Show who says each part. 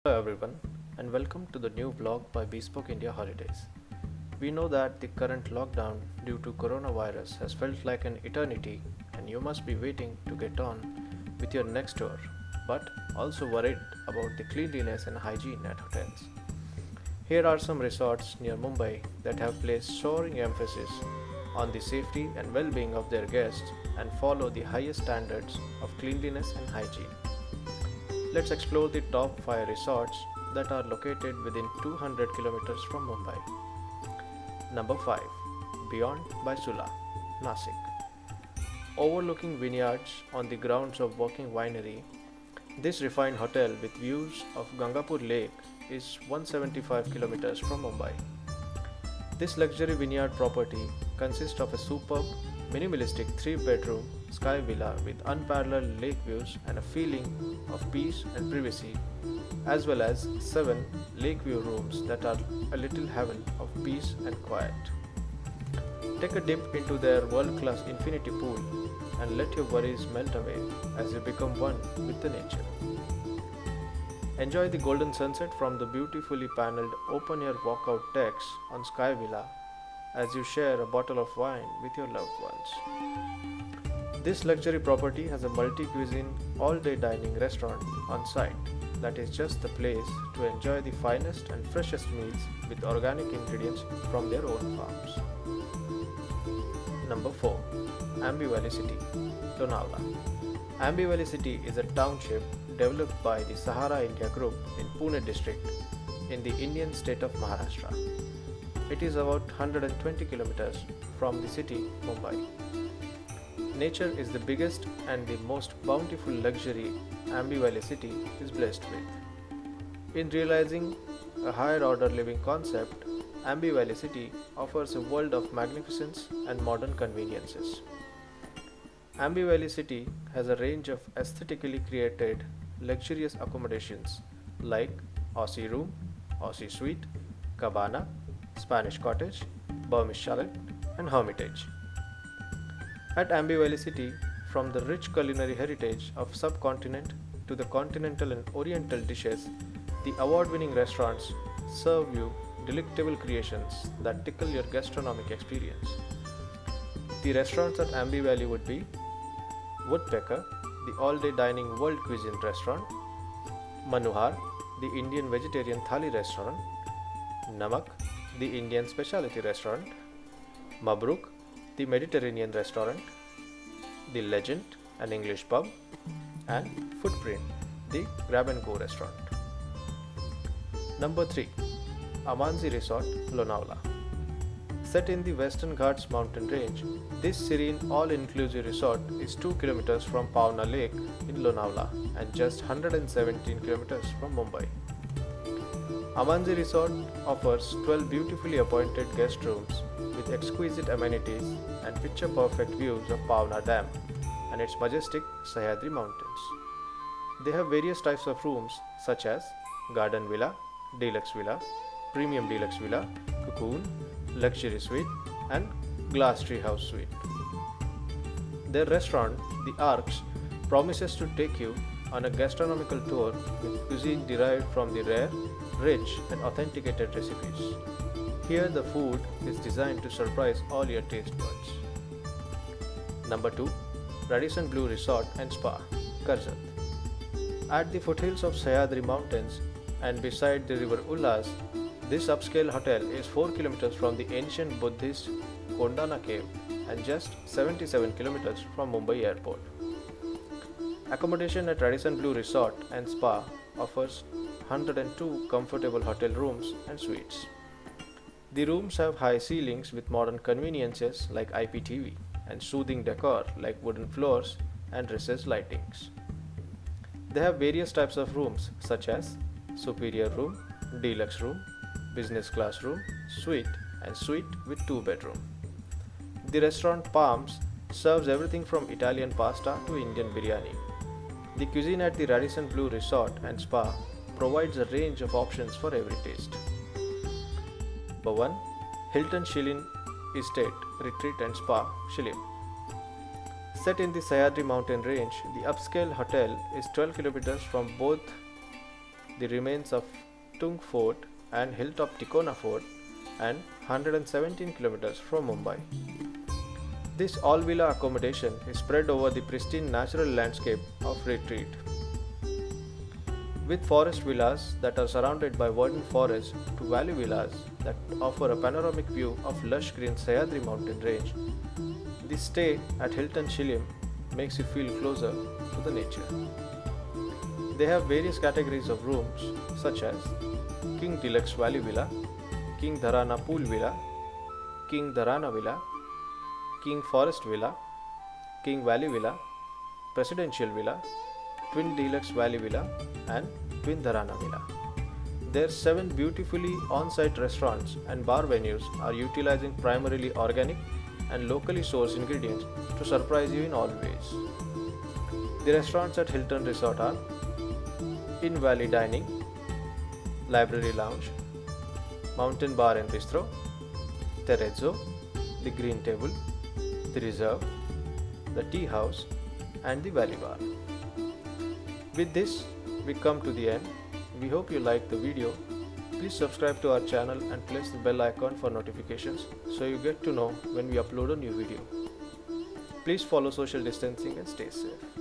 Speaker 1: Hello everyone and welcome to the new vlog by Bespoke India Holidays. We know that the current lockdown due to coronavirus has felt like an eternity and you must be waiting to get on with your next tour, but also worried about the cleanliness and hygiene at hotels. Here are some resorts near Mumbai that have placed soaring emphasis on the safety and well-being of their guests and follow the highest standards of cleanliness and hygiene. Let's explore the top 5 resorts that are located within 200 kilometers from Mumbai. Number 5. Beyond by Sula, Nasik. Overlooking vineyards on the grounds of Walking Winery, this refined hotel with views of Gangapur Lake is 175 kilometers from Mumbai. This luxury vineyard property consists of a superb, minimalistic 3-bedroom sky villa with unparalleled lake views and a feeling of peace and privacy, as well as 7 lakeview rooms that are a little heaven of peace and quiet. Take a dip into their world-class infinity pool and let your worries melt away as you become one with the nature. Enjoy the golden sunset from the beautifully paneled open-air walkout decks on Sky Villa as you share a bottle of wine with your loved ones. This luxury property has a multi-cuisine all-day dining restaurant on site that is just the place to enjoy the finest and freshest meals with organic ingredients from their own farms. Number 4. Ambi Valley City, Lonavala. Ambi Valley City is a township developed by the Sahara India Group in Pune district in the Indian state of Maharashtra. It is about 120 kilometers from the city, Mumbai. Nature is the biggest and the most bountiful luxury Ambi Valley City is blessed with. In realizing a higher order living concept, Ambi Valley City offers a world of magnificence and modern conveniences. Ambi Valley City has a range of aesthetically created luxurious accommodations like Aussie Room, Aussie Suite, Cabana, Spanish Cottage, Burmese Chalet, and Hermitage. At Ambi Valley City, from the rich culinary heritage of subcontinent to the continental and oriental dishes, the award-winning restaurants serve you delectable creations that tickle your gastronomic experience. The restaurants at Ambi Valley would be Woodpecker, the all-day dining world cuisine restaurant; Manohar, the Indian vegetarian thali restaurant; Namak, the Indian specialty restaurant; Mabruk, the Mediterranean restaurant; The Legend, an English pub; and Footprint, the grab and go restaurant. Number 3. Amanzi Resort, Lonavala. Set in the Western Ghats mountain range, this serene all-inclusive resort is 2 kilometers from Pavna Lake in Lonavala and just 117 kilometers from Mumbai. Amanzi Resort offers 12 beautifully appointed guest rooms with exquisite amenities and picture-perfect views of Pavna Dam and its majestic Sahyadri Mountains. They have various types of rooms such as Garden Villa, Deluxe Villa, Premium Deluxe Villa, Cocoon, Luxury Suite, and Glass Treehouse Suite. Their restaurant, The Arcs, promises to take you on a gastronomical tour with cuisine derived from the rare, rich, and authenticated recipes. Here, the food is designed to surprise all your taste buds. Number 2. Radisson Blue Resort and Spa, Karjat. At the foothills of Sahyadri Mountains and beside the river Ullas, this upscale hotel is 4 kilometers from the ancient Buddhist Kondana cave and just 77 kilometers from Mumbai airport. Accommodation at Radisson Blue Resort and Spa offers 102 comfortable hotel rooms and suites. The rooms have high ceilings with modern conveniences like IPTV and soothing decor like wooden floors and recessed lightings. They have various types of rooms such as Superior Room, Deluxe Room, Business Class Room, Suite, and Suite with 2 bedroom. The restaurant Palms serves everything from Italian pasta to Indian biryani. The cuisine at the Radisson Blue Resort and Spa provides a range of options for every taste. Number 1. Hilton Shilin Estate Retreat and Spa, Shilim. Set in the Sahyadri mountain range, the upscale hotel is 12 kilometers from both the remains of Tung Fort and hilltop Tikona Fort, and 117 kilometers from Mumbai. This all-villa accommodation is spread over the pristine natural landscape of Retreat. With forest villas that are surrounded by verdant forests to valley villas that offer a panoramic view of lush green Sahyadri mountain range, the stay at Hilton Chilim makes you feel closer to the nature. They have various categories of rooms such as King Deluxe Valley Villa, King Dharana Pool Villa, King Dharana Villa, King Forest Villa, King Valley Villa, Presidential Villa, Twin Deluxe Valley Villa, and Twin Dharana Villa. Their 7 beautifully on-site restaurants and bar venues are utilizing primarily organic and locally sourced ingredients to surprise you in all ways. The restaurants at Hilton Resort are In Valley Dining, Library Lounge, Mountain Bar and Bistro, Terrazzo, The Green Table, The Reserve, The Tea House, and The Valley Bar. With this, we come to the end. We hope you liked the video. Please subscribe to our channel and press the bell icon for notifications so you get to know when we upload a new video. Please follow social distancing and stay safe.